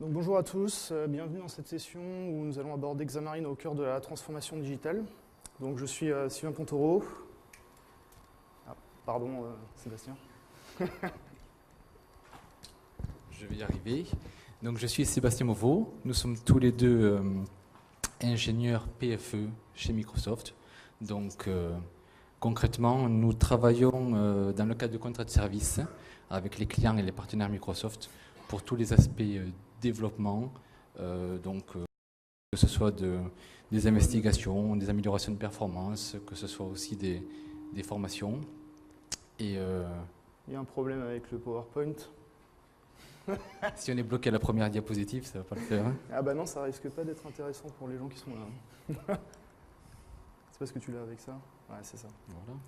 Donc, bonjour à tous, bienvenue dans cette session où nous allons aborder Xamarin au cœur de la transformation digitale. Donc, je suis Sylvain Pontoro. Ah, pardon, Sébastien. Je vais y arriver. Donc, je suis Sébastien Mauveau. Nous sommes tous les deux ingénieurs PFE chez Microsoft. Donc, concrètement, nous travaillons dans le cadre de contrats de service avec les clients et les partenaires Microsoft pour tous les aspects développement, que ce soit des investigations, des améliorations de performance, que ce soit aussi des formations. Et, il y a un problème avec le PowerPoint. Si on est bloqué à la première diapositive, ça ne va pas le faire. Hein. Ah bah non, ça risque pas d'être intéressant pour les gens qui sont là. C'est parce que tu l'as avec ça? Ouais, c'est ça. Voilà.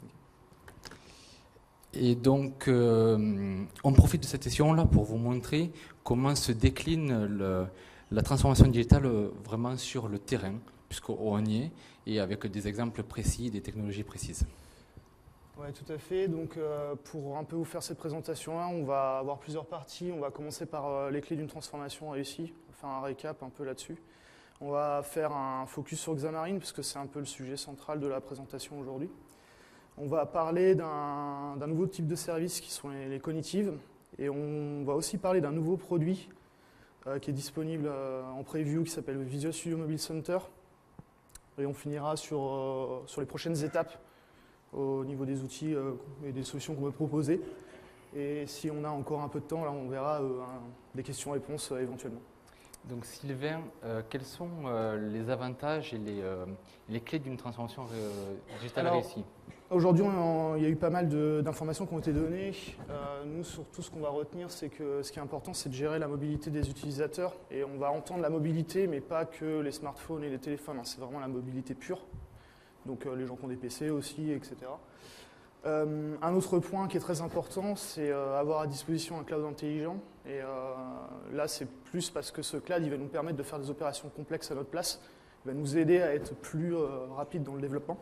Et donc, on profite de cette session-là pour vous montrer comment se décline la transformation digitale vraiment sur le terrain, puisqu'on y est, et avec des exemples précis, des technologies précises. Oui, tout à fait. Donc, pour un peu vous faire cette présentation-là, on va avoir plusieurs parties. On va commencer par les clés d'une transformation réussie. On va faire un récap un peu là-dessus. On va faire un focus sur Xamarin, parce que c'est un peu le sujet central de la présentation aujourd'hui. On va parler d'un nouveau type de service qui sont les cognitives. Et on va aussi parler d'un nouveau produit qui est disponible en preview, qui s'appelle Visual Studio Mobile Center. Et on finira sur les prochaines étapes au niveau des outils et des solutions qu'on veut proposer. Et si on a encore un peu de temps, là, on verra des questions-réponses éventuellement. Donc Sylvain, quels sont les avantages et les clés d'une transformation digitale réussie? Aujourd'hui, il y a eu pas mal d'informations qui ont été données. Nous, surtout, ce qu'on va retenir, c'est que ce qui est important, c'est de gérer la mobilité des utilisateurs. Et on va entendre la mobilité, mais pas que les smartphones et les téléphones. C'est vraiment la mobilité pure. Donc les gens qui ont des PC aussi, etc. Un autre point qui est très important, c'est avoir à disposition un cloud intelligent. Et là, c'est plus parce que ce cloud, il va nous permettre de faire des opérations complexes à notre place. Il va nous aider à être plus rapide dans le développement.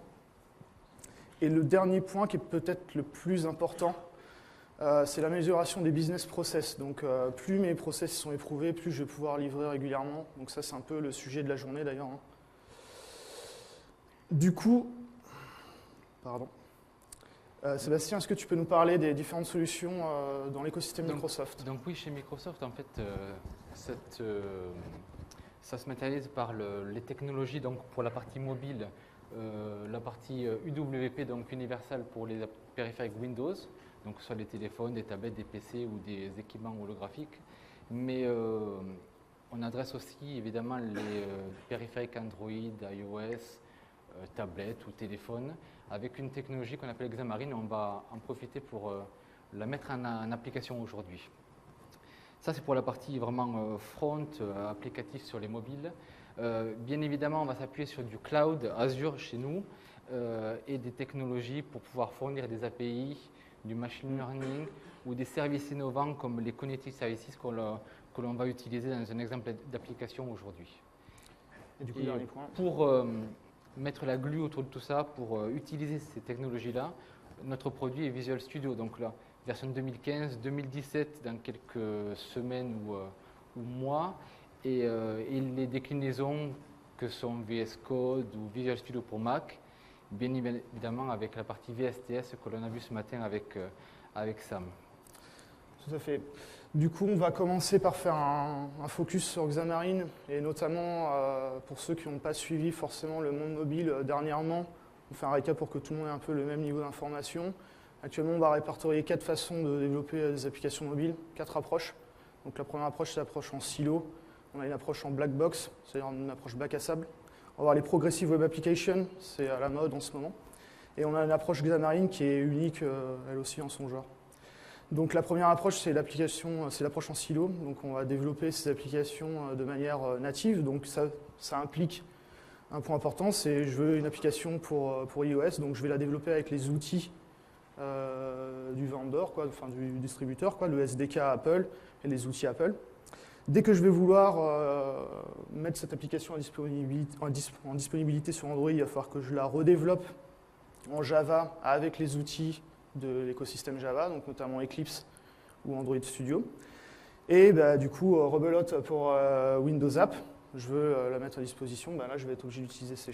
Et le dernier point, qui est peut-être le plus important, c'est l'amélioration des business process. Donc plus mes process sont éprouvés, plus je vais pouvoir livrer régulièrement. Donc ça, c'est un peu le sujet de la journée d'ailleurs. Hein. Du coup, pardon. Sébastien, est-ce que tu peux nous parler des différentes solutions dans l'écosystème Microsoft? Donc oui, chez Microsoft, en fait, ça se matérialise par les technologies. Donc pour la partie mobile, la partie UWP, donc universelle pour les périphériques Windows, donc soit les téléphones, des tablettes, des PC ou des équipements holographiques. Mais on adresse aussi évidemment les périphériques Android, iOS, tablettes ou téléphones, avec une technologie qu'on appelle Xamarin. On va en profiter pour la mettre en application aujourd'hui. Ça, c'est pour la partie vraiment front, applicatif sur les mobiles. Bien évidemment, on va s'appuyer sur du cloud, Azure chez nous, et des technologies pour pouvoir fournir des API, du machine learning ou des services innovants comme les Cognitive Services que l'on va utiliser dans un exemple d'application aujourd'hui. Et du coup, dernier point. Pour mettre la glue autour de tout ça, pour utiliser ces technologies-là, notre produit est Visual Studio. Donc la version 2015, 2017 dans quelques semaines ou mois, et les déclinaisons que sont VS Code ou Visual Studio pour Mac, bien évidemment avec la partie VSTS que l'on a vu ce matin avec Sam. Tout à fait. Du coup, on va commencer par faire un focus sur Xamarin, et notamment pour ceux qui n'ont pas suivi forcément le monde mobile dernièrement. On fait un récap pour que tout le monde ait un peu le même niveau d'information. Actuellement, on va répertorier 4 façons de développer des applications mobiles, 4 approches. Donc la première approche, c'est l'approche en silo. On a une approche en black box, c'est-à-dire une approche bac à sable. On va avoir les Progressive Web Applications, c'est à la mode en ce moment. Et on a une approche Xamarin qui est unique, elle aussi, en son genre. Donc la première approche, c'est l'approche en silo. Donc on va développer ces applications de manière native. Donc ça implique un point important, c'est je veux une application pour iOS, donc je vais la développer avec les outils du vendeur, enfin du distributeur, le SDK Apple et les outils Apple. Dès que je vais vouloir mettre cette application en disponibilité sur Android, il va falloir que je la redéveloppe en Java avec les outils de l'écosystème Java, donc notamment Eclipse ou Android Studio. Et du coup, rebelote pour Windows App, je veux la mettre à disposition, là je vais être obligé d'utiliser C#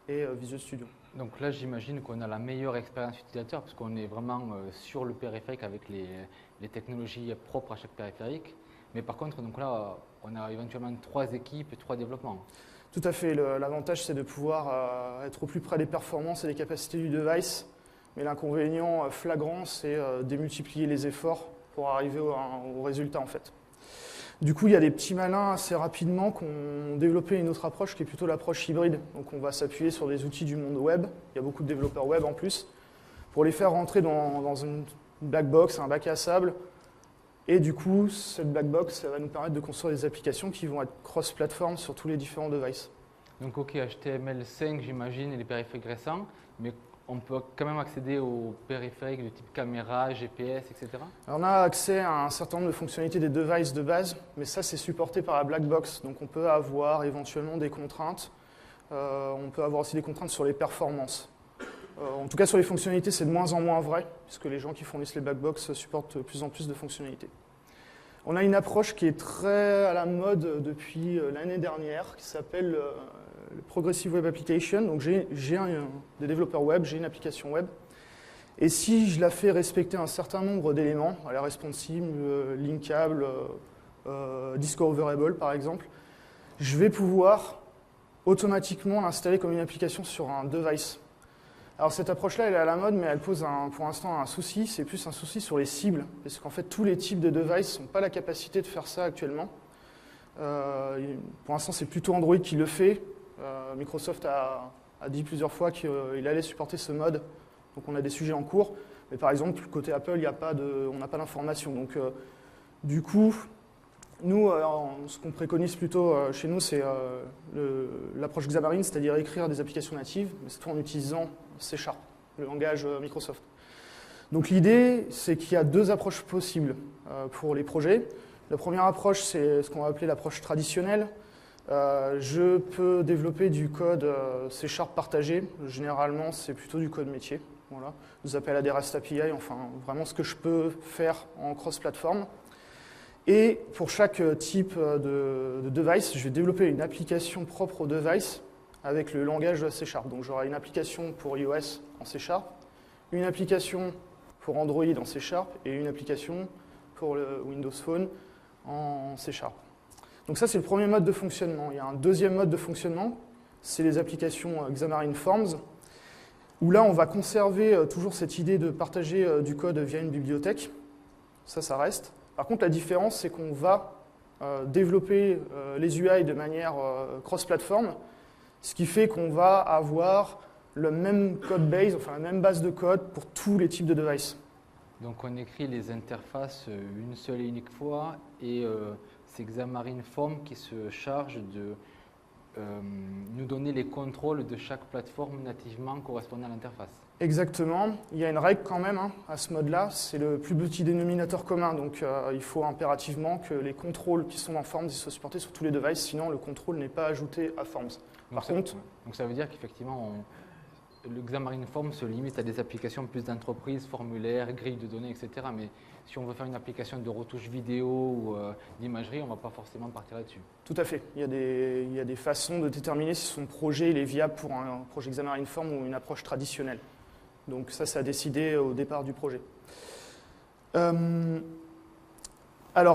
et Visual Studio. Donc là, j'imagine qu'on a la meilleure expérience utilisateur parce qu'on est vraiment sur le périphérique avec les technologies propres à chaque périphérique. Mais par contre, donc là, on a éventuellement 3 équipes et 3 développements. Tout à fait. L'avantage, c'est de pouvoir être au plus près des performances et des capacités du device. Mais l'inconvénient flagrant, c'est démultiplier les efforts pour arriver au résultat, en fait. Du coup, il y a des petits malins assez rapidement qui ont développé une autre approche qui est plutôt l'approche hybride. Donc on va s'appuyer sur des outils du monde web. Il y a beaucoup de développeurs web en plus. Pour les faire rentrer dans une black box, un bac à sable. Et du coup, cette black box, ça va nous permettre de construire des applications qui vont être cross-platform sur tous les différents devices. Donc ok, HTML5, j'imagine, et les périphériques récents, mais on peut quand même accéder aux périphériques de type caméra, GPS, etc. Alors on a accès à un certain nombre de fonctionnalités des devices de base, mais ça c'est supporté par la black box, donc on peut avoir éventuellement des contraintes. On peut avoir aussi des contraintes sur les performances. En tout cas sur les fonctionnalités c'est de moins en moins vrai, puisque les gens qui fournissent les black box supportent de plus en plus de fonctionnalités. On a une approche qui est très à la mode depuis l'année dernière, qui s'appelle le Progressive Web Application. Donc j'ai des développeurs web, j'ai une application web. Et si je la fais respecter un certain nombre d'éléments, elle est responsive, linkable, discoverable par exemple, je vais pouvoir automatiquement l'installer comme une application sur un device. Alors cette approche-là, elle est à la mode, mais elle pose pour l'instant un souci, c'est plus un souci sur les cibles, parce qu'en fait tous les types de devices n'ont pas la capacité de faire ça actuellement. Pour l'instant c'est plutôt Android qui le fait. Microsoft a dit plusieurs fois qu'il allait supporter ce mode, donc on a des sujets en cours, mais par exemple côté Apple, on n'a pas d'informations. Donc du coup, nous, ce qu'on préconise plutôt chez nous, c'est l'approche Xamarin, c'est-à-dire écrire des applications natives, mais cette fois en utilisant C#, le langage Microsoft. Donc l'idée, c'est qu'il y a 2 approches possibles pour les projets. La première approche, c'est ce qu'on va appeler l'approche traditionnelle. Je peux développer du code C# partagé. Généralement, c'est plutôt du code métier. Voilà. Des appels à des REST API, enfin vraiment ce que je peux faire en cross-platform. Et pour chaque type de device, je vais développer une application propre au device avec le langage C#. Donc j'aurai une application pour iOS en C#, une application pour Android en C# et une application pour le Windows Phone en C#. Donc ça, c'est le premier mode de fonctionnement. Il y a un deuxième mode de fonctionnement, c'est les applications Xamarin Forms, où là, on va conserver toujours cette idée de partager du code via une bibliothèque. Ça reste. Par contre, la différence, c'est qu'on va développer les UI de manière cross-platform, ce qui fait qu'on va avoir le même code base, enfin la même base de code pour tous les types de devices. Donc on écrit les interfaces une seule et unique fois, et c'est Xamarin Forms qui se charge de nous donner les contrôles de chaque plateforme nativement correspondant à l'interface. Exactement. Il y a une règle quand même à ce mode-là, c'est le plus petit dénominateur commun. Donc il faut impérativement que les contrôles qui sont dans Forms soient supportés sur tous les devices, sinon le contrôle n'est pas ajouté à Forms. Donc ça veut dire qu'effectivement, le Xamarin Forms se limite à des applications plus d'entreprise, formulaires, grilles de données, etc. Mais si on veut faire une application de retouche vidéo ou d'imagerie, on ne va pas forcément partir là-dessus. Tout à fait. Il y a des façons de déterminer si son projet est viable pour un projet Xamarin Forms ou une approche traditionnelle. Donc ça a décidé au départ du projet. Alors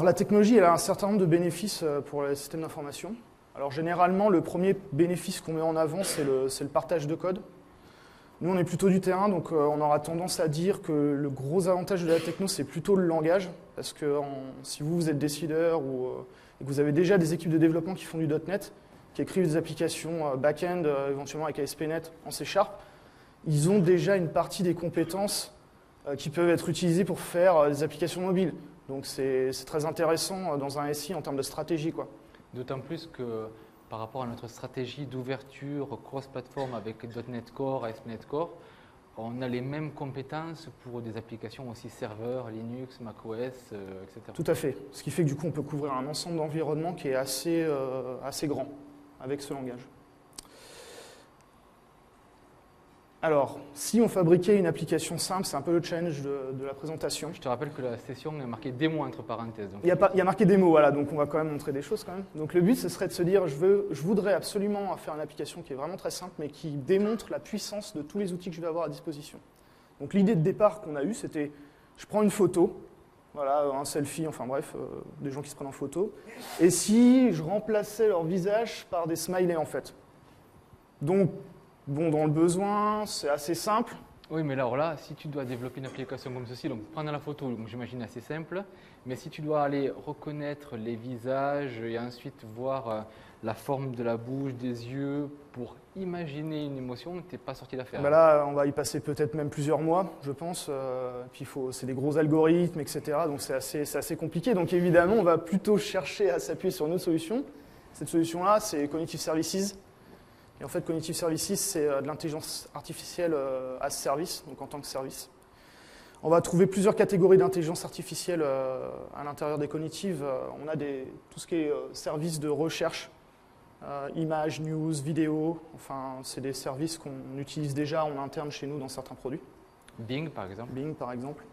la technologie, elle a un certain nombre de bénéfices pour les systèmes d'information. Alors généralement, le premier bénéfice qu'on met en avant, c'est le partage de code. Nous, on est plutôt du terrain, donc on aura tendance à dire que le gros avantage de la techno, c'est plutôt le langage, parce que si vous êtes décideur et que vous avez déjà des équipes de développement qui font du .NET, qui écrivent des applications back-end, éventuellement avec ASP.NET en C#, ils ont déjà une partie des compétences qui peuvent être utilisées pour faire des applications mobiles. Donc c'est très intéressant dans un SI en termes de stratégie, quoi. D'autant plus que par rapport à notre stratégie d'ouverture cross-platform avec .NET Core, ASP.NET Core, on a les mêmes compétences pour des applications aussi serveurs, Linux, macOS, etc. Tout à fait. Ce qui fait que du coup, on peut couvrir un ensemble d'environnements qui est assez grand avec ce langage. Alors, si on fabriquait une application simple, c'est un peu le challenge de la présentation. Je te rappelle que la session est marquée démo entre parenthèses. Donc. Il y a marqué démo, voilà, donc on va quand même montrer des choses quand même. Donc le but, ce serait de se dire, je voudrais absolument faire une application qui est vraiment très simple, mais qui démontre la puissance de tous les outils que je vais avoir à disposition. Donc l'idée de départ qu'on a eue, c'était, je prends une photo, voilà, un selfie, enfin bref, des gens qui se prennent en photo, et si je remplaçais leur visage par des smileys en fait. Donc, bon, dans le besoin, c'est assez simple. Oui, mais alors là, si tu dois développer une application comme ceci, donc prendre la photo, j'imagine assez simple, mais si tu dois aller reconnaître les visages et ensuite voir la forme de la bouche, des yeux, pour imaginer une émotion, tu n'es pas sorti d'affaire. Ben là, on va y passer peut-être même plusieurs mois, je pense. Puis c'est des gros algorithmes, etc. Donc c'est assez compliqué. Donc évidemment, on va plutôt chercher à s'appuyer sur une autre solution. Cette solution-là, c'est Cognitive Services. Et en fait, Cognitive Services, c'est de l'intelligence artificielle as service, donc en tant que service. On va trouver plusieurs catégories d'intelligence artificielle à l'intérieur des cognitives. On a tout ce qui est services de recherche, images, news, vidéos. Enfin, c'est des services qu'on utilise déjà en interne chez nous dans certains produits. Bing, par exemple. Bing, par exemple.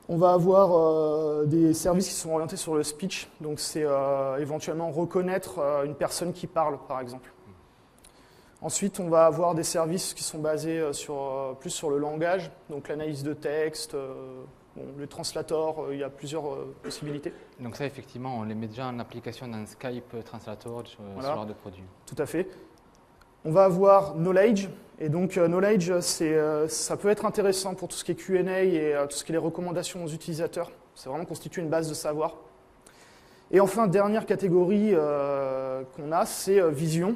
On va avoir des services qui sont orientés sur le speech. Donc, c'est éventuellement reconnaître une personne qui parle, par exemple. Ensuite, on va avoir des services qui sont basés plus sur le langage, donc l'analyse de texte, le translator, il y a plusieurs possibilités. Donc ça, effectivement, on les met déjà en application dans Skype Translator, ce genre de produit. Tout à fait. On va avoir Knowledge, et donc Knowledge, ça peut être intéressant pour tout ce qui est Q&A et tout ce qui est les recommandations aux utilisateurs. C'est vraiment constituer une base de savoir. Et enfin, dernière catégorie qu'on a, c'est Vision.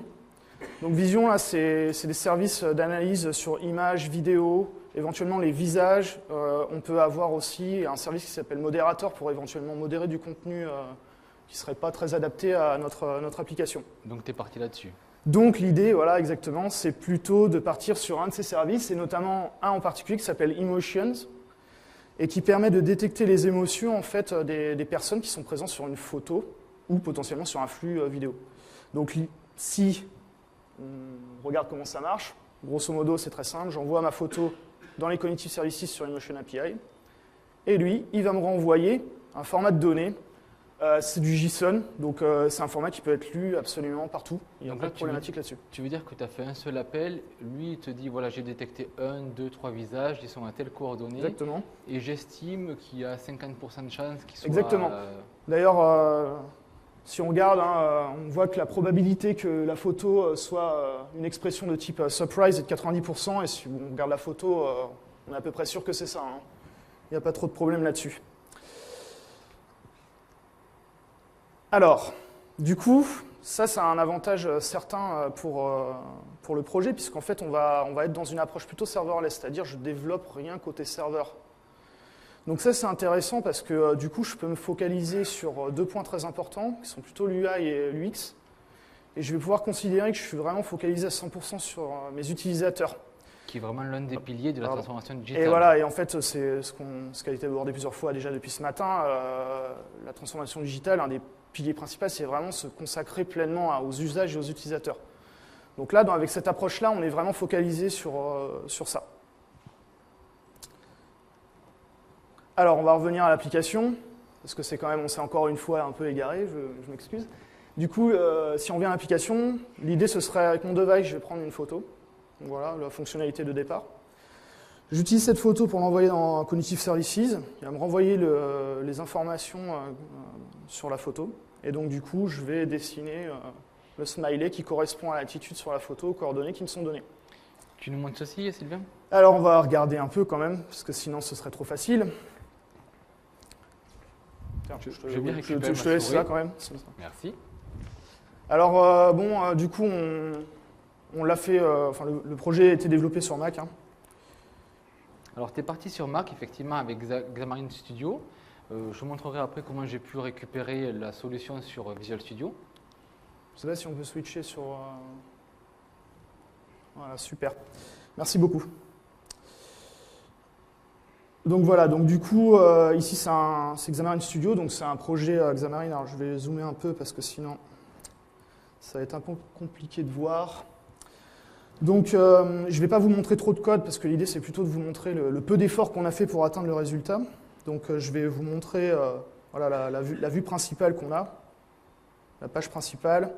Donc Vision, là, c'est des services d'analyse sur images, vidéos, éventuellement les visages. On peut avoir aussi un service qui s'appelle Moderator pour éventuellement modérer du contenu qui ne serait pas très adapté à notre application. Donc tu es parti là-dessus. Donc l'idée, voilà, exactement, c'est plutôt de partir sur un de ces services, et notamment un en particulier qui s'appelle Emotions, et qui permet de détecter les émotions en fait, des personnes qui sont présentes sur une photo ou potentiellement sur un flux vidéo. Donc si on regarde comment ça marche. Grosso modo, c'est très simple. J'envoie ma photo dans les Cognitive Services sur Emotion API. Et lui, il va me renvoyer un format de données. C'est du JSON, donc c'est un format qui peut être lu absolument partout. Il n'y a pas de problématique là-dessus. Tu veux dire que tu as fait un seul appel, lui il te dit voilà, j'ai détecté 1, 2, 3 visages, ils sont à telle coordonnée. Exactement. Et j'estime qu'il y a 50% de chances qu'ils soient. Exactement. D'ailleurs, si on regarde, on voit que la probabilité que la photo soit une expression de type surprise est de 90%, et si on regarde la photo, on est à peu près sûr que c'est ça. Il n'y a pas trop de problème là-dessus. Alors, du coup, ça a un avantage certain pour le projet, puisqu'en fait, on va être dans une approche plutôt serverless, c'est-à-dire je développe rien côté serveur. Donc ça, c'est intéressant parce que du coup, je peux me focaliser sur deux points très importants, qui sont plutôt l'UI et l'UX. Et je vais pouvoir considérer que je suis vraiment focalisé à 100% sur mes utilisateurs. Qui est vraiment l'un des piliers de la transformation digitale. Et voilà, et en fait, c'est ce qui a été abordé plusieurs fois déjà depuis ce matin. La transformation digitale, un des piliers principaux, c'est vraiment se consacrer pleinement aux usages et aux utilisateurs. Donc là, avec cette approche-là, on est vraiment focalisé sur ça. Alors, on va revenir à l'application, parce que c'est quand même, on s'est encore une fois un peu égaré, je m'excuse. Du coup, si on vient à l'application, l'idée ce serait, avec mon device, je vais prendre une photo. Voilà, la fonctionnalité de départ. J'utilise cette photo pour l'envoyer dans Cognitive Services. Il va me renvoyer les informations sur la photo. Et donc, du coup, je vais dessiner le smiley qui correspond à l'attitude sur la photo, aux coordonnées qui me sont données. Tu nous montres ceci, Sylvain ? Alors, on va regarder un peu quand même, parce que sinon, ce serait trop facile. Tiens, je te laisse ça quand même. Merci. Alors, du coup, on l'a fait, le projet a été développé sur Mac. Alors, tu es parti sur Mac, effectivement, avec Xamarin Studio. Je vous montrerai après comment j'ai pu récupérer la solution sur Visual Studio. Je ne sais pas si on peut switcher sur... Voilà, super. Merci beaucoup. Donc voilà, donc du coup, ici c'est Xamarin Studio, donc c'est un projet Xamarin. Alors je vais zoomer un peu parce que sinon ça va être un peu compliqué de voir. Donc, je ne vais pas vous montrer trop de code parce que l'idée, c'est plutôt de vous montrer le peu d'efforts qu'on a fait pour atteindre le résultat. Donc, je vais vous montrer voilà, la vue principale qu'on a, la page principale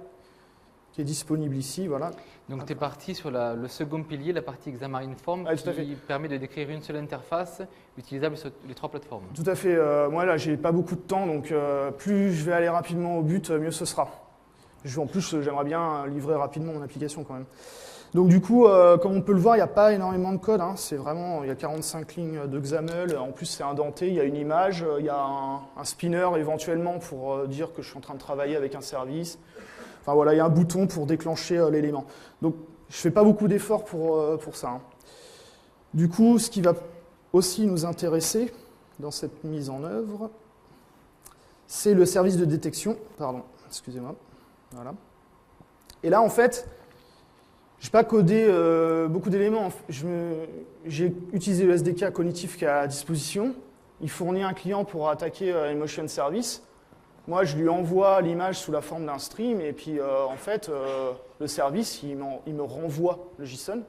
qui est disponible ici. Voilà. Donc, tu es parti sur le second pilier, la partie Xamarin Form, qui permet de décrire une seule interface utilisable sur les 3 plateformes. Tout à fait. Moi, là, j'ai pas beaucoup de temps, donc plus je vais aller rapidement au but, mieux ce sera. En plus, j'aimerais bien livrer rapidement mon application quand même. Donc du coup, comme on peut le voir, il n'y a pas énormément de code. Hein. C'est vraiment, il y a 45 lignes de XAML. En plus, c'est indenté. Il y a une image, il y a un spinner éventuellement pour dire que je suis en train de travailler avec un service. Enfin voilà, il y a un bouton pour déclencher l'élément. Donc je ne fais pas beaucoup d'efforts pour ça. Hein. Du coup, ce qui va aussi nous intéresser dans cette mise en œuvre, c'est le service de détection. Pardon, excusez-moi. Voilà. Et là, en fait, je n'ai pas codé beaucoup d'éléments. J'ai utilisé le SDK cognitif qui est à disposition. Il fournit un client pour attaquer Emotion Service. Moi, je lui envoie l'image sous la forme d'un stream et puis en fait, le service, il me renvoie le JSON.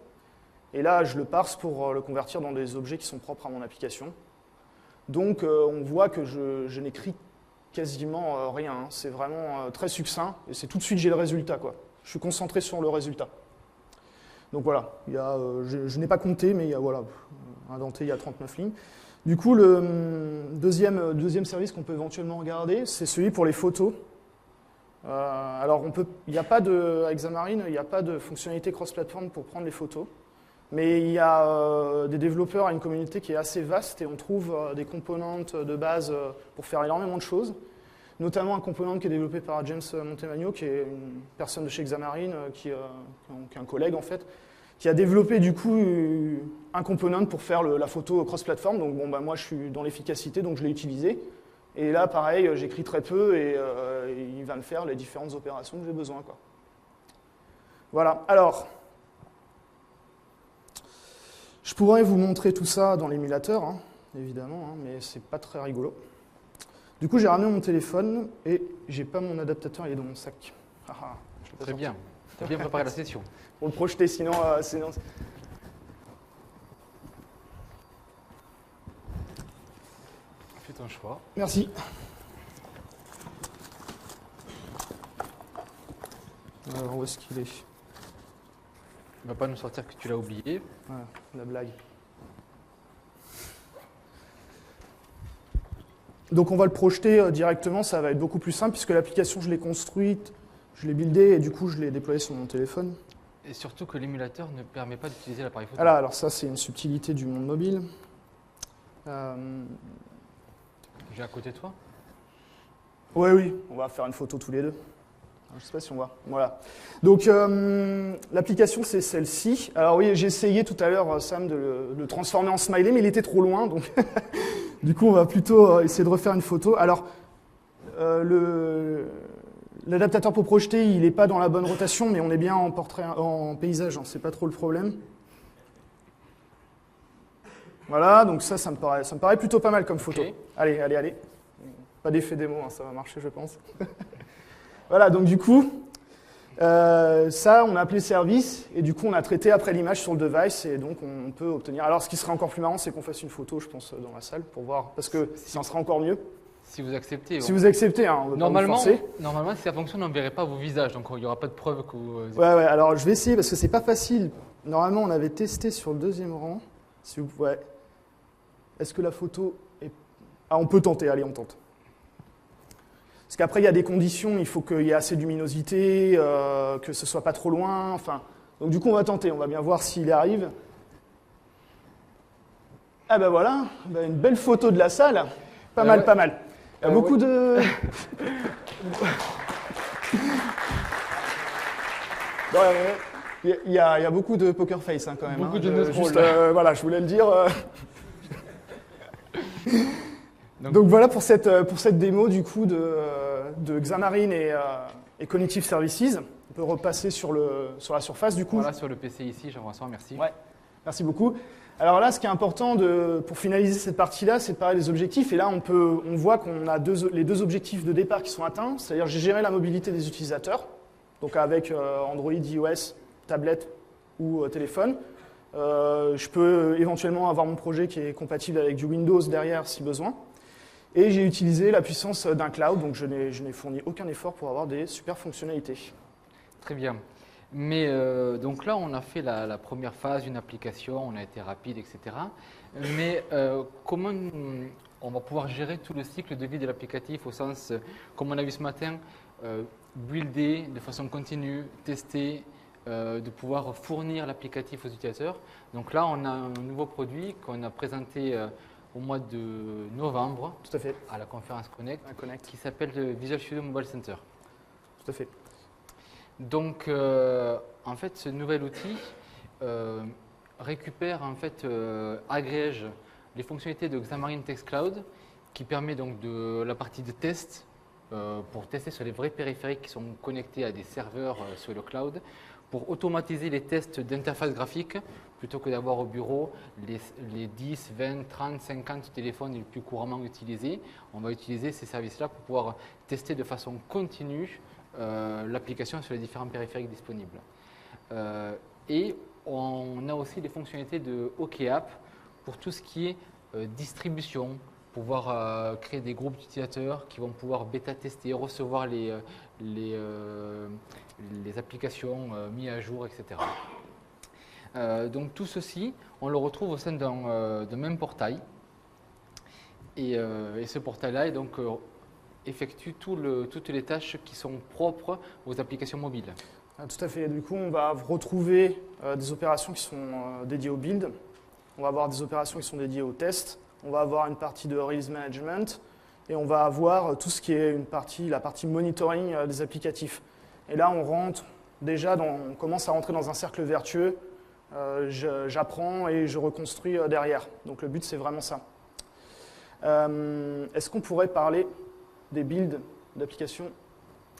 Et là, je le parse pour le convertir dans des objets qui sont propres à mon application. Donc, on voit que je n'écris quasiment rien. Hein. C'est vraiment très succinct et c'est tout de suite, j'ai le résultat, quoi. Je suis concentré sur le résultat. Donc voilà, je n'ai pas compté, mais il y a, voilà, indenté, il y a 39 lignes. Du coup, le deuxième service qu'on peut éventuellement regarder, c'est celui pour les photos. Alors, il n'y a pas avec Xamarin, il n'y a pas de fonctionnalité cross-platform pour prendre les photos. Mais il y a des développeurs, une communauté qui est assez vaste et on trouve des componentes de base pour faire énormément de choses. Notamment un component qui est développé par James Montemagno, qui est une personne de chez Xamarin, qui est un collègue en fait, qui a développé du coup un component pour faire la photo cross-platform. Donc bon, bah, moi je suis dans l'efficacité, donc je l'ai utilisé. Et là pareil, j'écris très peu et il va me faire les différentes opérations que j'ai besoin, quoi. Voilà, alors, je pourrais vous montrer tout ça dans l'émulateur, hein, évidemment, hein, mais c'est pas très rigolo. Du coup, j'ai ramené mon téléphone et j'ai pas mon adaptateur, il est dans mon sac. Très bien. Tu as bien préparé la session. Pour le projeter, sinon. Fais ton choix. Merci. Alors, où est-ce qu'il est? Il ne va pas nous sortir que tu l'as oublié. Voilà, la blague. Donc on va le projeter directement, ça va être beaucoup plus simple puisque l'application, je l'ai construite, je l'ai buildée et du coup, je l'ai déployée sur mon téléphone. Et surtout que l'émulateur ne permet pas d'utiliser l'appareil photo. Voilà, alors ça, c'est une subtilité du monde mobile. J'ai à côté de toi? Oui, on va faire une photo tous les deux. Je ne sais pas si on voit. Voilà. Donc, l'application, c'est celle-ci. Alors oui, j'ai essayé tout à l'heure, Sam, de le transformer en smiley, mais il était trop loin. Donc, du coup, on va plutôt essayer de refaire une photo. Alors, l'adaptateur pour projeter, il n'est pas dans la bonne rotation, mais on est bien en portrait, en paysage, hein, c'est pas trop le problème. Voilà, donc ça me paraît plutôt pas mal comme photo. Okay. Allez. Pas d'effet démo, hein, ça va marcher, je pense. Voilà, donc du coup, ça, on a appelé service, et du coup, on a traité après l'image sur le device, et donc on peut obtenir... Alors, ce qui serait encore plus marrant, c'est qu'on fasse une photo, je pense, dans la salle, pour voir, parce que ça en sera encore mieux. Si vous acceptez. Si vous acceptez, hein, on va normalement, pas vous forcer. Normalement, si ça fonctionne, on ne verrait pas vos visages, donc il n'y aura pas de preuve que vous... Ouais, alors je vais essayer, parce que c'est pas facile. Normalement, on avait testé sur le deuxième rang. Si vous... Ouais. Est-ce que la photo est... Ah, on peut tenter, allez, on tente. Parce qu'après, il y a des conditions, il faut qu'il y ait assez de luminosité, que ce soit pas trop loin, enfin... Donc du coup, on va tenter, on va bien voir s'il arrive. Ah ben voilà, une belle photo de la salle, pas mal. Il y a beaucoup de... Il y a beaucoup de poker face, hein, quand même. Beaucoup hein, de neutrons. Voilà, je voulais le dire. Donc voilà pour cette démo du coup de Xamarin et Cognitive Services. On peut repasser sur la surface du coup. Voilà, sur le PC ici, Jean-François, merci. Ouais, merci beaucoup. Alors là, ce qui est important pour finaliser cette partie-là, c'est de parler des objectifs. Et là, on voit qu'on a les deux objectifs de départ qui sont atteints. C'est-à-dire j'ai géré la mobilité des utilisateurs, donc avec Android, iOS, tablette, ou téléphone. Je peux éventuellement avoir mon projet qui est compatible avec du Windows derrière si besoin. Et j'ai utilisé la puissance d'un cloud, donc je n'ai fourni aucun effort pour avoir des super fonctionnalités. Très bien. Mais donc là, on a fait la première phase, une application, on a été rapide, etc. Mais comment on va pouvoir gérer tout le cycle de vie de l'applicatif au sens, comme on a vu ce matin, builder de façon continue, tester, de pouvoir fournir l'applicatif aux utilisateurs. Donc là, on a un nouveau produit qu'on a présenté au mois de novembre. Tout à fait. À la conférence Connect. Qui s'appelle Visual Studio Mobile Center. Tout à fait. Donc, en fait, ce nouvel outil récupère, en fait, agrège les fonctionnalités de Xamarin Text Cloud, qui permet donc de la partie de test pour tester sur les vrais périphériques qui sont connectés à des serveurs sur le cloud, pour automatiser les tests d'interface graphique, plutôt que d'avoir au bureau les 10, 20, 30, 50 téléphones les plus couramment utilisés. On va utiliser ces services-là pour pouvoir tester de façon continue l'application sur les différents périphériques disponibles. Et on a aussi les fonctionnalités de OKApp pour tout ce qui est distribution, pouvoir créer des groupes d'utilisateurs qui vont pouvoir bêta-tester, recevoir les applications mises à jour, etc. Donc tout ceci, on le retrouve au sein d'un même portail. Et ce portail-là effectue toutes les tâches qui sont propres aux applications mobiles. Tout à fait. Du coup, on va retrouver des opérations qui sont dédiées au build. On va avoir des opérations qui sont dédiées au test. On va avoir une partie de release management. Et on va avoir tout ce qui est la partie monitoring des applicatifs. Et là, on commence à rentrer dans un cercle vertueux. J'apprends et je reconstruis derrière. Donc le but, c'est vraiment ça. Est-ce qu'on pourrait parler des builds d'applications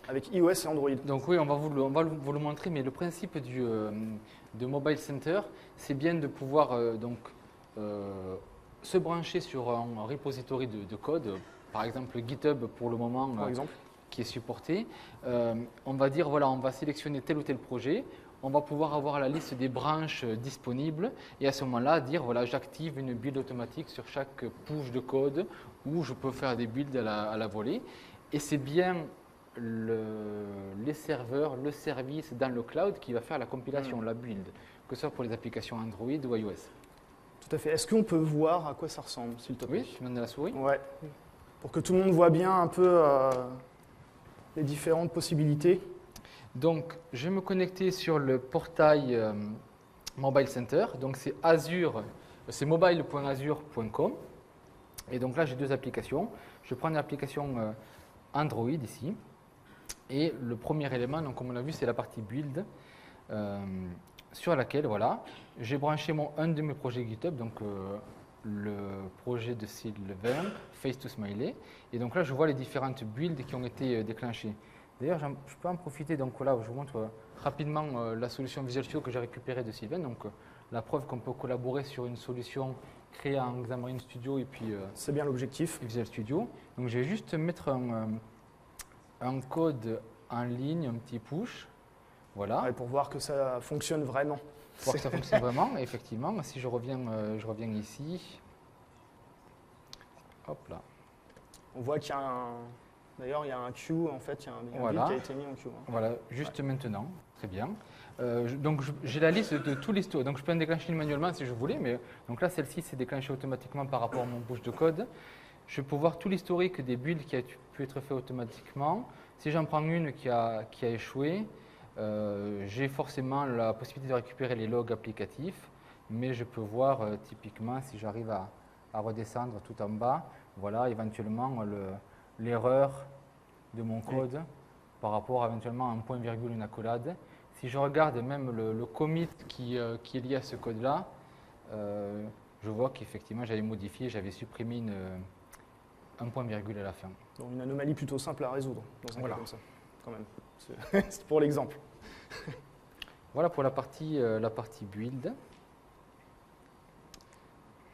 avec iOS et Android? Donc oui, on va vous le montrer, mais le principe de Mobile Center, c'est bien de pouvoir se brancher sur un repository de code, par exemple GitHub pour le moment, qui est supporté. On va dire, voilà, on va sélectionner tel ou tel projet, on va pouvoir avoir la liste des branches disponibles et à ce moment-là dire, voilà, j'active une build automatique sur chaque push de code où je peux faire des builds à la volée. Et c'est bien les serveurs, le service dans le cloud qui va faire la compilation, la build, que ce soit pour les applications Android ou iOS. Tout à fait. Est-ce qu'on peut voir à quoi ça ressemble, s'il te plaît? Oui, je viens de la souris. Ouais. Pour que tout le monde voit bien un peu les différentes possibilités. Donc, je vais me connecter sur le portail Mobile Center. Donc, c'est mobile.azure.com. Et donc là, j'ai deux applications. Je prends l'application Android ici. Et le premier élément, donc, comme on a vu, c'est la partie build sur laquelle, voilà, j'ai branché un de mes projets GitHub, donc le projet de Sylvain, Face to Smiley. Et donc là, je vois les différentes builds qui ont été déclenchées. D'ailleurs, je peux en profiter, donc là, je vous montre rapidement la solution Visual Studio que j'ai récupérée de Sylvain. Donc la preuve qu'on peut collaborer sur une solution créée en Xamarin Studio et puis c'est bien l'objectif. Visual Studio. Donc je vais juste mettre un code en ligne, un petit push. Voilà. Ouais, pour voir que ça fonctionne vraiment. Pour voir que ça fonctionne vraiment, effectivement. Si je reviens ici. Hop là. On voit qu'il y a D'ailleurs, il y a un queue, en fait, il y a un build qui a été mis en queue. Voilà, juste maintenant. Très bien. Donc, j'ai la liste de tous les stores. Donc, je peux en déclencher une manuellement si je voulais. Mais donc là, celle-ci, c'est déclenché automatiquement par rapport à mon push de code. Je peux voir tout l'historique des builds qui a pu être fait automatiquement. Si j'en prends une qui a échoué, j'ai forcément la possibilité de récupérer les logs applicatifs. Mais je peux voir typiquement, si j'arrive à redescendre tout en bas, voilà, éventuellement l'erreur de mon code par rapport à éventuellement un point virgule, une accolade. Si je regarde même le commit qui est lié à ce code-là, je vois qu'effectivement j'avais modifié, j'avais supprimé un point virgule à la fin. Donc une anomalie plutôt simple à résoudre dans un cas comme ça, quand même. C'est pour l'exemple. Voilà pour la partie build.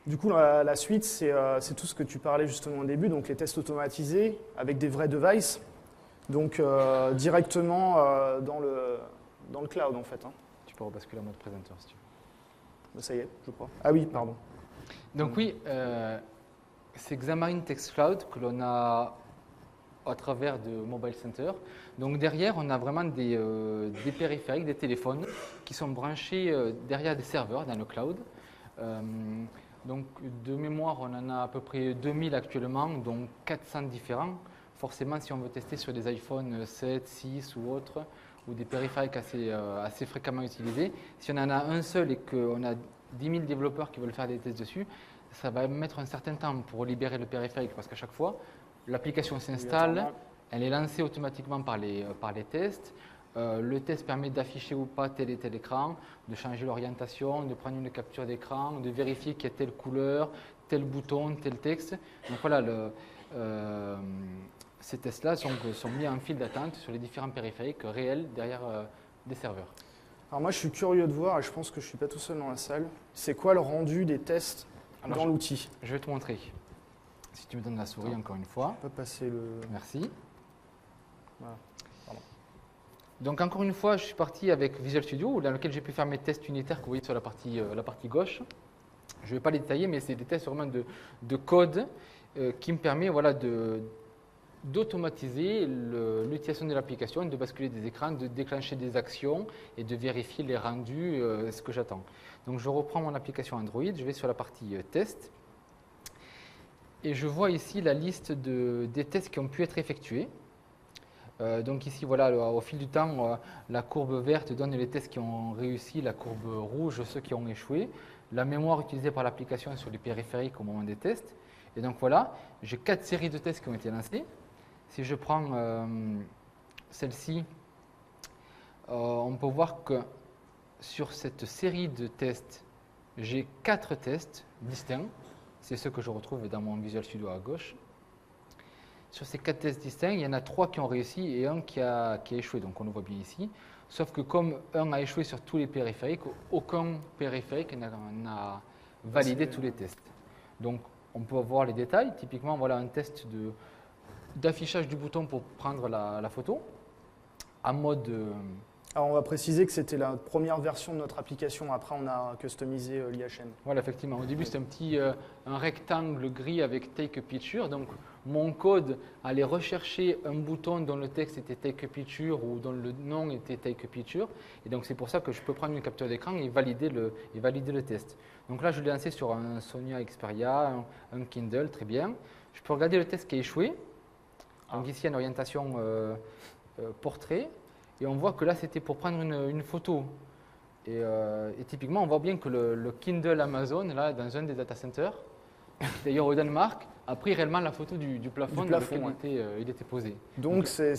Du coup, la suite, c'est tout ce que tu parlais justement au début, donc les tests automatisés avec des vrais devices, donc directement dans le cloud en fait. Tu peux rebasculer en mode présenteur si tu veux. Ça y est, je crois. Ah oui, pardon. Donc oui, c'est Xamarin Text Cloud que l'on a à travers de Mobile Center. Donc derrière, on a vraiment des périphériques, des téléphones qui sont branchés derrière des serveurs dans le cloud. Donc de mémoire, on en a à peu près 2000 actuellement, dont 400 différents. Forcément, si on veut tester sur des iPhone 7, 6 ou autres, ou des périphériques assez fréquemment utilisés, si on en a un seul et qu'on a 10 000 développeurs qui veulent faire des tests dessus, ça va mettre un certain temps pour libérer le périphérique parce qu'à chaque fois, l'application s'installe, elle est lancée automatiquement par les tests. Le test permet d'afficher ou pas tel et tel écran, de changer l'orientation, de prendre une capture d'écran, de vérifier qu'il y a telle couleur, tel bouton, tel texte. Donc voilà, ces tests-là sont mis en file d'attente sur les différents périphériques réels derrière des serveurs. Alors moi, je suis curieux de voir, et je pense que je ne suis pas tout seul dans la salle, c'est quoi le rendu des tests dans l'outil? Je vais te montrer. Si tu me donnes la souris encore une fois. On peut passer le... Merci. Voilà. Donc encore une fois, je suis parti avec Visual Studio, dans lequel j'ai pu faire mes tests unitaires que vous voyez sur la partie gauche. Je ne vais pas les détailler, mais c'est des tests vraiment de code qui me permet voilà, d'automatiser l'utilisation de l'application, de basculer des écrans, de déclencher des actions et de vérifier les rendus, ce que j'attends. Donc je reprends mon application Android, je vais sur la partie test et je vois ici la liste des tests qui ont pu être effectués. Donc ici, voilà, au fil du temps, la courbe verte donne les tests qui ont réussi, la courbe rouge, ceux qui ont échoué, la mémoire utilisée par l'application sur les périphériques au moment des tests. Et donc voilà, j'ai 4 séries de tests qui ont été lancées. Si je prends celle-ci, on peut voir que sur cette série de tests, j'ai 4 tests distincts. C'est ceux que je retrouve dans mon Visual Studio à gauche. Sur ces 4 tests distincts, il y en a 3 qui ont réussi et un qui a échoué, donc on le voit bien ici. Sauf que comme un a échoué sur tous les périphériques, aucun périphérique n'a validé tous les tests. Donc on peut voir les détails. Typiquement, voilà un test d'affichage du bouton pour prendre la photo en mode... Alors on va préciser que c'était la première version de notre application, après on a customisé l'IHM. Voilà, effectivement. Au début, c'était un rectangle gris avec Take a Picture. Donc, mon code allait rechercher un bouton dont le texte était Take a Picture ou dont le nom était Take a Picture. Et donc, c'est pour ça que je peux prendre une capture d'écran et valider le test. Donc là, je l'ai lancé sur un Sonia Xperia, un Kindle, très bien. Je peux regarder le test qui a échoué. Donc ici, en orientation portrait. Et on voit que là, c'était pour prendre une photo. Et typiquement, on voit bien que le Kindle Amazon, là, dans un des data centers, d'ailleurs au Danemark, a pris réellement la photo du plafond dans lequel il était posé. Donc c'est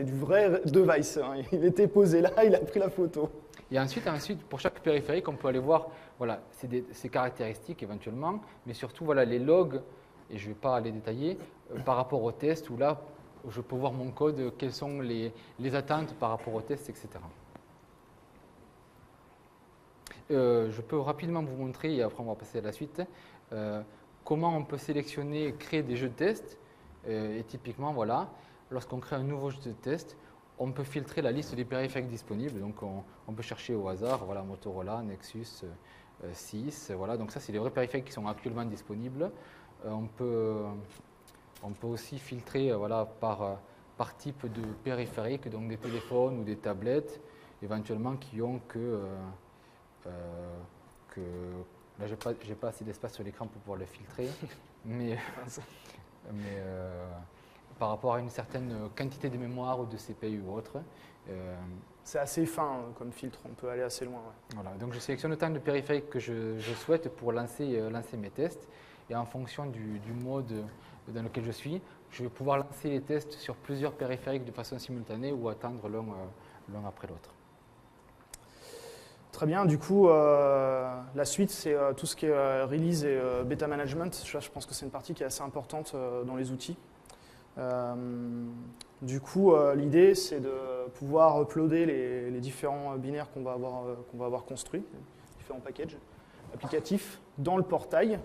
du vrai device. Hein. Il était posé là, il a pris la photo. Et ensuite, pour chaque périphérique, on peut aller voir voilà, ses caractéristiques éventuellement, mais surtout voilà, les logs, et je ne vais pas les détailler, par rapport au test, où là, je peux voir mon code, quelles sont les attentes par rapport au test, etc. Je peux rapidement vous montrer, et après on va passer à la suite, comment on peut sélectionner et créer des jeux de test. Et typiquement, voilà, lorsqu'on crée un nouveau jeu de test, on peut filtrer la liste des périphériques disponibles. Donc on peut chercher au hasard, voilà, Motorola, Nexus 6, voilà. Donc ça, c'est les vrais périphériques qui sont actuellement disponibles. On peut aussi filtrer voilà, par type de périphérique, donc des téléphones ou des tablettes, éventuellement qui ont là, j'ai pas assez d'espace sur l'écran pour pouvoir le filtrer, mais par rapport à une certaine quantité de mémoire ou de CPU ou autre. C'est assez fin comme filtre, on peut aller assez loin. Ouais. Voilà, donc je sélectionne autant de périphériques que je souhaite pour lancer mes tests, et en fonction du mode dans lequel je suis, je vais pouvoir lancer les tests sur plusieurs périphériques de façon simultanée ou attendre l'un après l'autre. Très bien, du coup, la suite, c'est tout ce qui est release et beta management. Je pense que c'est une partie qui est assez importante dans les outils. Du coup, l'idée, c'est de pouvoir uploader les différents binaires qu'on va avoir construits, les différents packages applicatifs, dans le portail,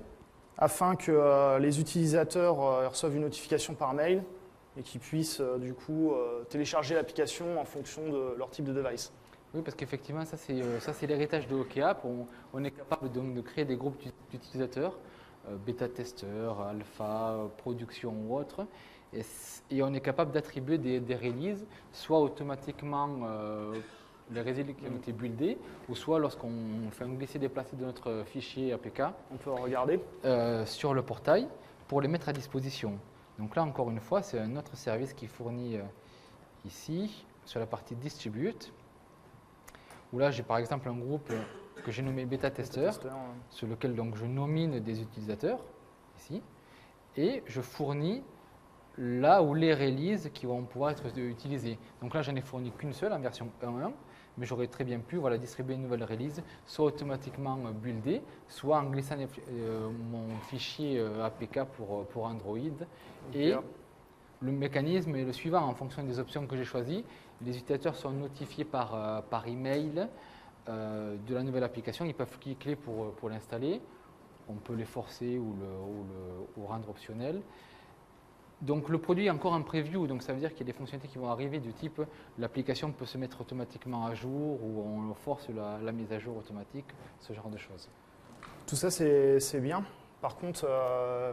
afin que les utilisateurs reçoivent une notification par mail et qu'ils puissent du coup télécharger l'application en fonction de leur type de device. Oui, parce qu'effectivement, ça c'est l'héritage de OKApp. On est capable donc de créer des groupes d'utilisateurs, bêta-testeurs, alpha, production ou autre, et on est capable d'attribuer des releases, soit automatiquement les releases qui ont été buildés, ou soit lorsqu'on fait un glisser-déplacer de notre fichier APK On peut regarder. sur le portail pour les mettre à disposition. Donc là, encore une fois, c'est un autre service qui fournit ici, sur la partie Distribute, où là, j'ai par exemple un groupe que j'ai nommé bêta-testeur, sur lequel donc, je nomine des utilisateurs, ici, et je fournis là où les releases qui vont pouvoir être utilisées. Donc là, j'en ai fourni qu'une seule en version 1.1, mais j'aurais très bien pu distribuer une nouvelle release, soit automatiquement buildée, soit en glissant mon fichier APK pour Android. Et le mécanisme est le suivant, en fonction des options que j'ai choisies, les utilisateurs sont notifiés par email de la nouvelle application, ils peuvent cliquer pour l'installer, on peut les forcer ou rendre optionnel. Donc le produit est encore en preview, donc ça veut dire qu'il y a des fonctionnalités qui vont arriver du type l'application peut se mettre automatiquement à jour ou on force la mise à jour automatique, ce genre de choses. Tout ça c'est bien. Par contre,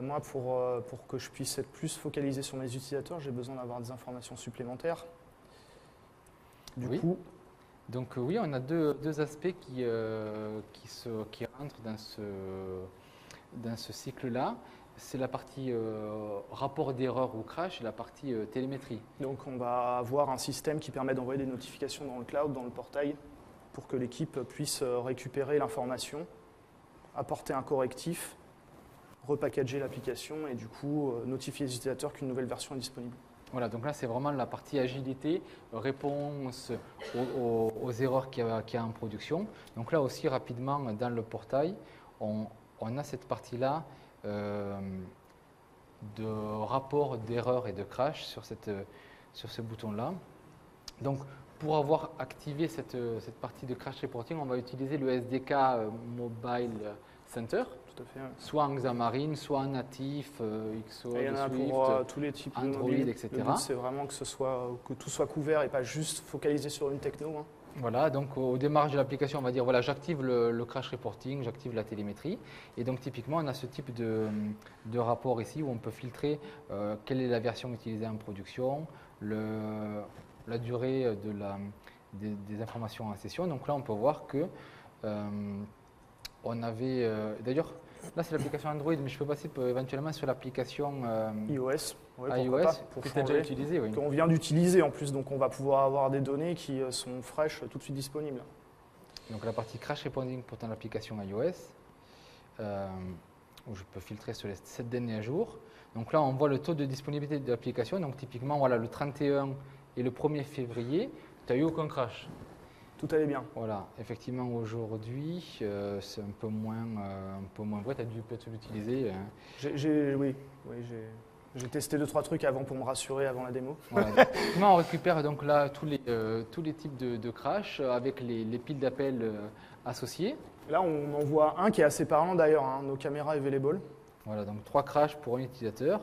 moi pour que je puisse être plus focalisé sur mes utilisateurs, j'ai besoin d'avoir des informations supplémentaires. Du coup, donc oui, on a deux aspects qui rentrent dans ce cycle-là. C'est la partie rapport d'erreur ou crash et la partie télémétrie. Donc on va avoir un système qui permet d'envoyer des notifications dans le cloud, dans le portail, pour que l'équipe puisse récupérer l'information, apporter un correctif, repackager l'application et du coup notifier les utilisateurs qu'une nouvelle version est disponible. Voilà, donc là c'est vraiment la partie agilité, réponse aux erreurs qu'il y a en production. Donc là aussi rapidement dans le portail, on a cette partie-là de rapport d'erreur et de crash sur ce bouton-là. Donc pour avoir activé cette partie de crash reporting, on va utiliser le SDK Mobile Center. Tout à fait, ouais. Soit en Xamarin, soit en natif, Xcode, il y en a Swift, pour tous les types Android, mobiles. etc. Le but, c'est vraiment que tout soit couvert et pas juste focalisé sur une techno. Hein. Voilà, donc au démarrage de l'application, on va dire voilà, j'active le crash reporting, j'active la télémétrie. Et donc typiquement, on a ce type de rapport ici où on peut filtrer quelle est la version utilisée en production, la durée des informations en session. Donc là, on peut voir que on avait, d'ailleurs, là c'est l'application Android, mais je peux passer éventuellement sur l'application iOS, iOS pour que tu as déjà utilisé. Oui. Qu'on vient d'utiliser en plus, donc on va pouvoir avoir des données qui sont fraîches tout de suite disponibles. Donc la partie crash reporting pour ton application iOS, où je peux filtrer sur les 7 derniers jours. Donc là, on voit le taux de disponibilité de l'application. Donc typiquement, voilà, le 31 et le 1er février, tu n'as eu aucun crash. Tout allait bien. Voilà, effectivement aujourd'hui, c'est un peu moins vrai, tu as dû peut-être l'utiliser. Oui, j'ai testé 2-3 trucs avant pour me rassurer avant la démo. Voilà. On récupère donc là tous les types de crash avec les piles d'appels associées. Là, on en voit un qui est assez parlant d'ailleurs, hein, nos caméras available. Voilà, donc 3 crashs pour un utilisateur,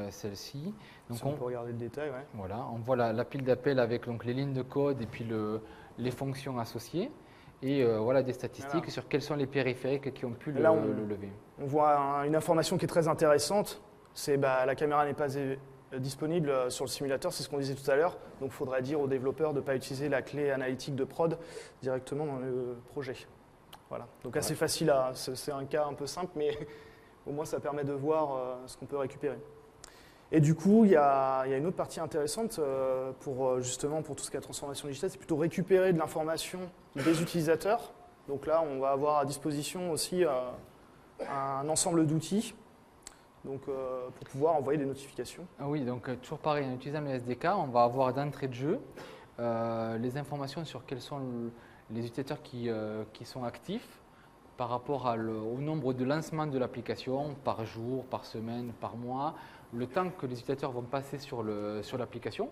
celle-ci. Donc on peut regarder le détail. Ouais. Voilà, on voit la pile d'appels avec donc, les lignes de code et puis les fonctions associées. Et voilà des statistiques sur quels sont les périphériques qui ont pu le lever. On voit une information qui est très intéressante, c'est la caméra n'est pas disponible sur le simulateur, c'est ce qu'on disait tout à l'heure. Donc il faudrait dire aux développeurs de ne pas utiliser la clé analytique de prod directement dans le projet. Voilà. Donc assez facile, c'est un cas un peu simple, mais au moins ça permet de voir ce qu'on peut récupérer. Et du coup, il y a une autre partie intéressante justement pour tout ce qui est transformation digitale, c'est plutôt récupérer de l'information des utilisateurs. Donc là, on va avoir à disposition aussi un ensemble d'outils pour pouvoir envoyer des notifications. Ah oui, donc toujours pareil, en utilisant le SDK, on va avoir d'entrée de jeu les informations sur quels sont les utilisateurs qui sont actifs par rapport au nombre de lancements de l'application par jour, par semaine, par mois, le temps que les utilisateurs vont passer sur l'application.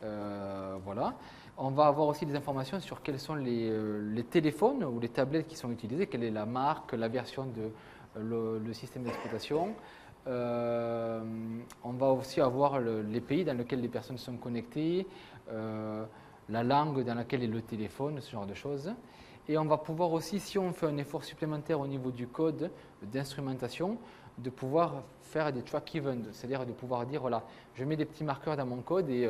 Voilà. On va avoir aussi des informations sur quels sont les téléphones ou les tablettes qui sont utilisées, quelle est la marque, la version le système d'exploitation. On va aussi avoir les pays dans lesquels les personnes sont connectées, la langue dans laquelle est le téléphone, ce genre de choses. Et on va pouvoir aussi, si on fait un effort supplémentaire au niveau du code d'instrumentation, de pouvoir faire des track events, c'est-à-dire de pouvoir dire, voilà, je mets des petits marqueurs dans mon code et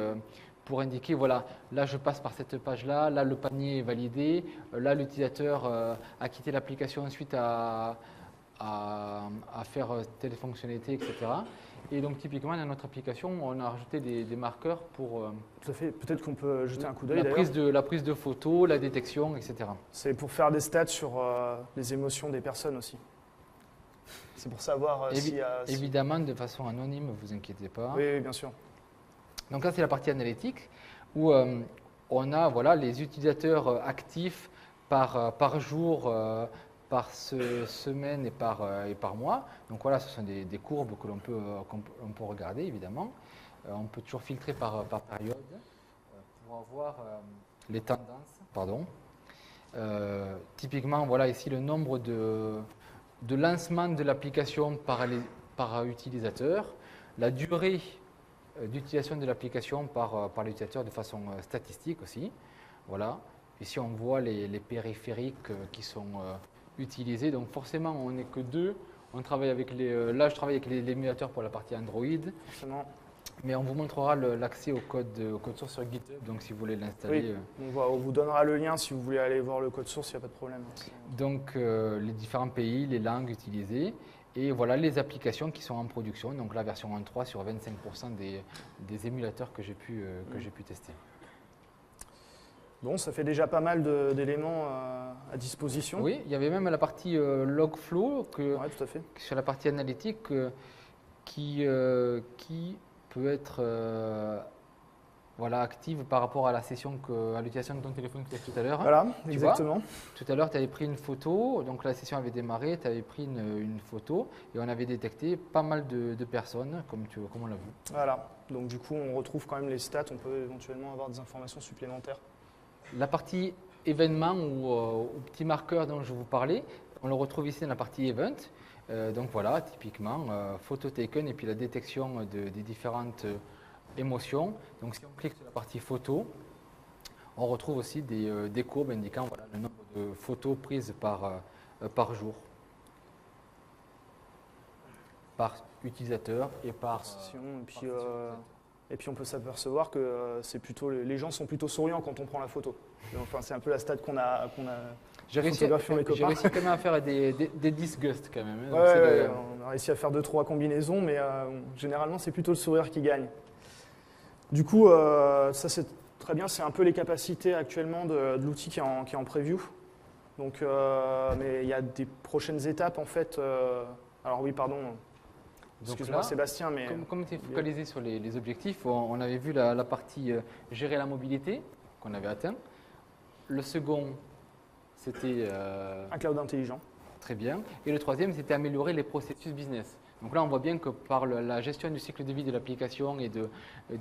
pour indiquer, voilà, là je passe par cette page-là, là le panier est validé, là l'utilisateur a quitté l'application suite à faire telle fonctionnalité, etc. Et donc typiquement dans notre application, on a rajouté des marqueurs pour Tout à fait. Peut-être qu'on peut jeter un coup d'œil la d'ailleurs. prise de photos, la détection, etc. C'est pour faire des stats sur les émotions des personnes aussi. C'est pour savoir s'il y a... Évidemment, de façon anonyme, vous inquiétez pas. Oui, bien sûr. Donc ça, c'est la partie analytique où on a voilà, les utilisateurs actifs par jour, par semaine et par mois. Donc voilà, ce sont des courbes que l'on peut regarder, évidemment. On peut toujours filtrer par période pour avoir les tendances. Pardon. Typiquement, voilà ici le nombre de lancements de l'application par utilisateur, la durée d'utilisation de l'application par l'utilisateur de façon statistique aussi. Voilà. Ici, on voit les périphériques qui sont utilisés. Donc forcément, on n'est que deux. On travaille avec là, je travaille avec les émulateurs pour la partie Android. Forcément. Mais on vous montrera l'accès au code source sur GitHub. Donc si vous voulez l'installer. Oui. On vous donnera le lien si vous voulez aller voir le code source, il n'y a pas de problème. Donc les différents pays, les langues utilisées. Et voilà les applications qui sont en production, donc la version 1.3 sur 25% des émulateurs que j'ai pu tester. Bon, ça fait déjà pas mal d'éléments à disposition. Oui, il y avait même la partie Logflow Ouais, tout à fait. sur la partie analytique qui peut être voilà, active par rapport à la session, à l'utilisation de ton téléphone que tu as tout à l'heure. Voilà, Tu exactement. vois, tout à l'heure, tu avais pris une photo, donc la session avait démarré, tu avais pris une photo et on avait détecté pas mal de personnes, comme on l'a vu. Voilà, donc du coup, on retrouve quand même les stats, on peut éventuellement avoir des informations supplémentaires. La partie événement ou petit marqueur dont je vous parlais, on le retrouve ici dans la partie event. Donc voilà, typiquement, photo taken et puis la détection des différentes émotions. Donc si on clique sur la partie photo, on retrouve aussi des courbes indiquant voilà, le nombre de photos prises par jour, par utilisateur et par session. Et puis on peut s'apercevoir que les gens sont plutôt souriants quand on prend la photo. Enfin, c'est un peu la stat qu'on a j'ai réussi quand même à faire des disgusts quand même. Hein, ouais, on a réussi à faire 2-3 combinaisons, mais généralement c'est plutôt le sourire qui gagne. Du coup, ça c'est très bien, c'est un peu les capacités actuellement de l'outil qui est en preview. Donc, mais il y a des prochaines étapes en fait. Alors oui, pardon. Excuse-moi Sébastien, mais... Comme tu es focalisé sur les objectifs, on avait vu la partie gérer la mobilité qu'on avait atteint. Le second, c'était... un cloud intelligent. Très bien. Et le troisième, c'était améliorer les processus business. Donc là, on voit bien que par la gestion du cycle de vie de l'application et de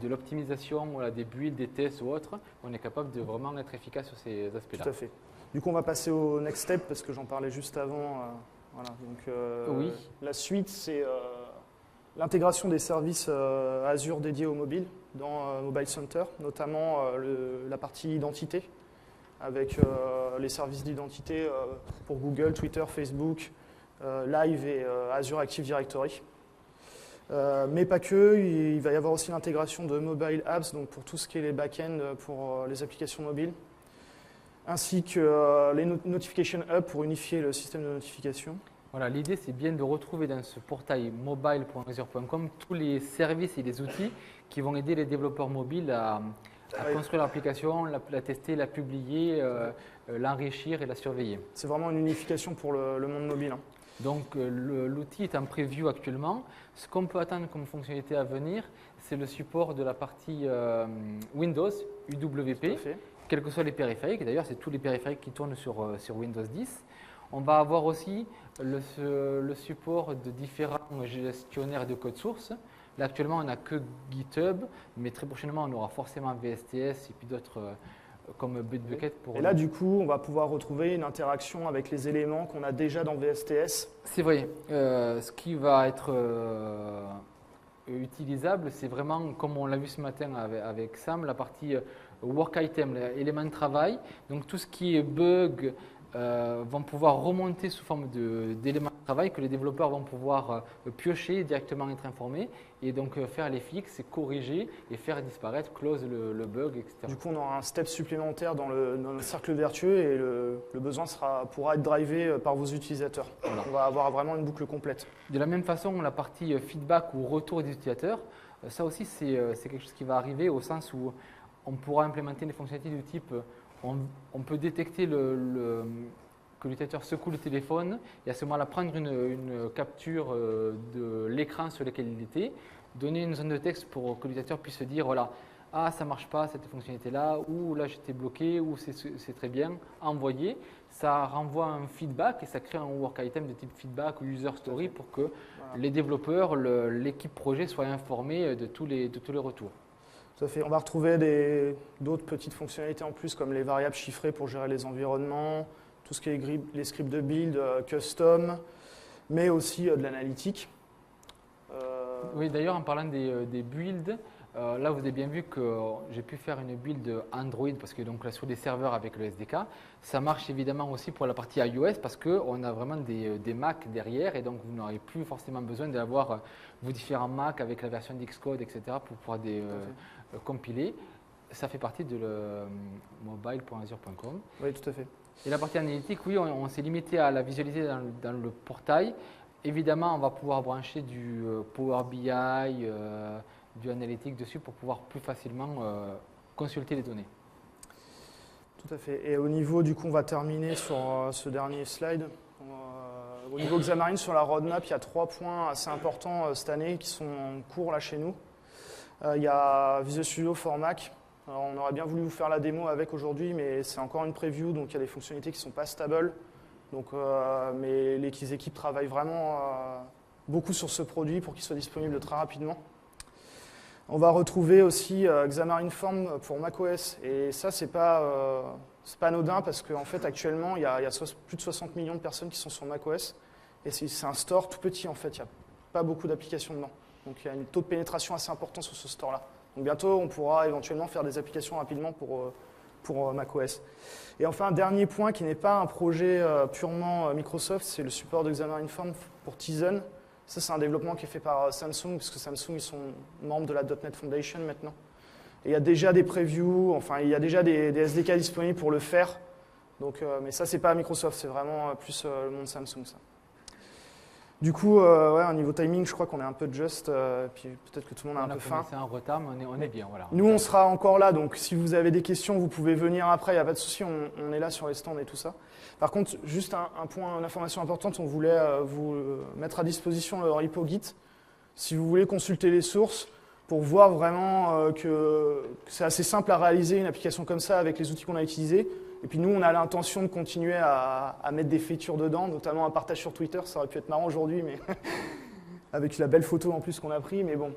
l'optimisation, voilà, des builds, des tests ou autres, on est capable de vraiment être efficace sur ces aspects-là. Tout à fait. Du coup, on va passer au next step parce que j'en parlais juste avant. Voilà. Donc, oui. La suite, c'est... l'intégration des services Azure dédiés au mobile dans Mobile Center, notamment la partie identité, avec les services d'identité pour Google, Twitter, Facebook, Live et Azure Active Directory. Mais pas que, il va y avoir aussi l'intégration de mobile apps, donc pour tout ce qui est les back-ends pour les applications mobiles, ainsi que les Notification Hub pour unifier le système de notification. Voilà, l'idée c'est bien de retrouver dans ce portail mobile.azure.com tous les services et les outils qui vont aider les développeurs mobiles à construire l'application, la tester, la publier, l'enrichir et la surveiller. C'est vraiment une unification pour le monde mobile. Hein. Donc l'outil est en preview actuellement. Ce qu'on peut attendre comme fonctionnalité à venir, c'est le support de la partie Windows, UWP, quels que soient les périphériques. D'ailleurs, c'est tous les périphériques qui tournent sur Windows 10. On va avoir aussi le support de différents gestionnaires de code source. Là, actuellement, on n'a que GitHub, mais très prochainement, on aura forcément VSTS et puis d'autres comme Bitbucket. Et là, du coup, on va pouvoir retrouver une interaction avec les éléments qu'on a déjà dans VSTS. C'est vrai. Ce qui va être utilisable, c'est vraiment, comme on l'a vu ce matin avec Sam, la partie work item, éléments de travail. Donc tout ce qui est bug vont pouvoir remonter sous forme d'éléments de travail que les développeurs vont pouvoir piocher et directement être informés et donc faire les fixes, et corriger et faire disparaître, close le bug, etc. Du coup, on aura un step supplémentaire dans le cercle vertueux et le besoin pourra être drivé par vos utilisateurs. Voilà. On va avoir vraiment une boucle complète. De la même façon, la partie feedback ou retour des utilisateurs, ça aussi c'est quelque chose qui va arriver au sens où on pourra implémenter des fonctionnalités du type on peut détecter que l'utilisateur secoue le téléphone et à ce moment-là prendre une capture de l'écran sur lequel il était, donner une zone de texte pour que l'utilisateur puisse se dire voilà, ah ça marche pas cette fonctionnalité-là, ou là j'étais bloqué, ou c'est très bien, envoyer. Ça renvoie un feedback et ça crée un work item de type feedback ou user story pour que les développeurs, l'équipe projet soient informés de tous les retours. Tout à fait. On va retrouver d'autres petites fonctionnalités en plus comme les variables chiffrées pour gérer les environnements, tout ce qui est les scripts de build, custom, mais aussi de l'analytique. Oui, d'ailleurs, en parlant des builds, là vous avez bien vu que j'ai pu faire une build Android parce que donc là sur des serveurs avec le SDK, ça marche évidemment aussi pour la partie iOS parce qu'on a vraiment des Mac derrière et donc vous n'aurez plus forcément besoin d'avoir vos différents Mac avec la version d'Xcode, etc. pour pouvoir compiler. Ça fait partie de mobile.azure.com. Oui, tout à fait. Et la partie analytique, oui, on s'est limité à la visualiser dans le portail. Évidemment, on va pouvoir brancher du Power BI, du analytique dessus pour pouvoir plus facilement consulter les données. Tout à fait. Et au niveau, du coup, on va terminer sur ce dernier slide. Au niveau Xamarin, sur la roadmap, il y a 3 points assez importants cette année qui sont en cours là chez nous. Il y a Visual Studio for Mac. Alors, on aurait bien voulu vous faire la démo avec aujourd'hui, mais c'est encore une preview, donc il y a des fonctionnalités qui ne sont pas stables. Donc, mais les équipes travaillent vraiment beaucoup sur ce produit pour qu'il soit disponible très rapidement. On va retrouver aussi Xamarin Form pour macOS. Et ça, c'est pas anodin parce qu'en fait, actuellement, il y a plus de 60 millions de personnes qui sont sur macOS. Et c'est un store tout petit, en fait. Il n'y a pas beaucoup d'applications dedans. Donc, il y a un taux de pénétration assez important sur ce store-là. Donc, bientôt, on pourra éventuellement faire des applications rapidement pour macOS. Et enfin, un dernier point qui n'est pas un projet purement Microsoft, c'est le support de Xamarin Form pour Tizen. Ça, c'est un développement qui est fait par Samsung, puisque Samsung, ils sont membres de la .NET Foundation maintenant. Et il y a déjà des previews, enfin, il y a déjà des SDK disponibles pour le faire. Donc, mais ça, c'est pas Microsoft, c'est vraiment plus le monde Samsung, ça. Du coup, ouais, au niveau timing, je crois qu'on est un peu juste, puis peut-être que tout le monde a un peu faim. C'est un retard, mais on est bien. Voilà. Nous, on sera encore là, donc si vous avez des questions, vous pouvez venir après, il n'y a pas de souci, on est là sur les stands et tout ça. Par contre, juste un point, une information importante, on voulait vous mettre à disposition le repo Git, si vous voulez consulter les sources, pour voir vraiment que c'est assez simple à réaliser une application comme ça avec les outils qu'on a utilisés. Et puis nous, on a l'intention de continuer à mettre des features dedans, notamment un partage sur Twitter. Ça aurait pu être marrant aujourd'hui, mais avec la belle photo en plus qu'on a pris. Mais bon,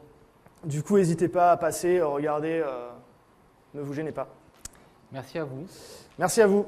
du coup, n'hésitez pas à passer, regardez, ne vous gênez pas. Merci à vous. Merci à vous.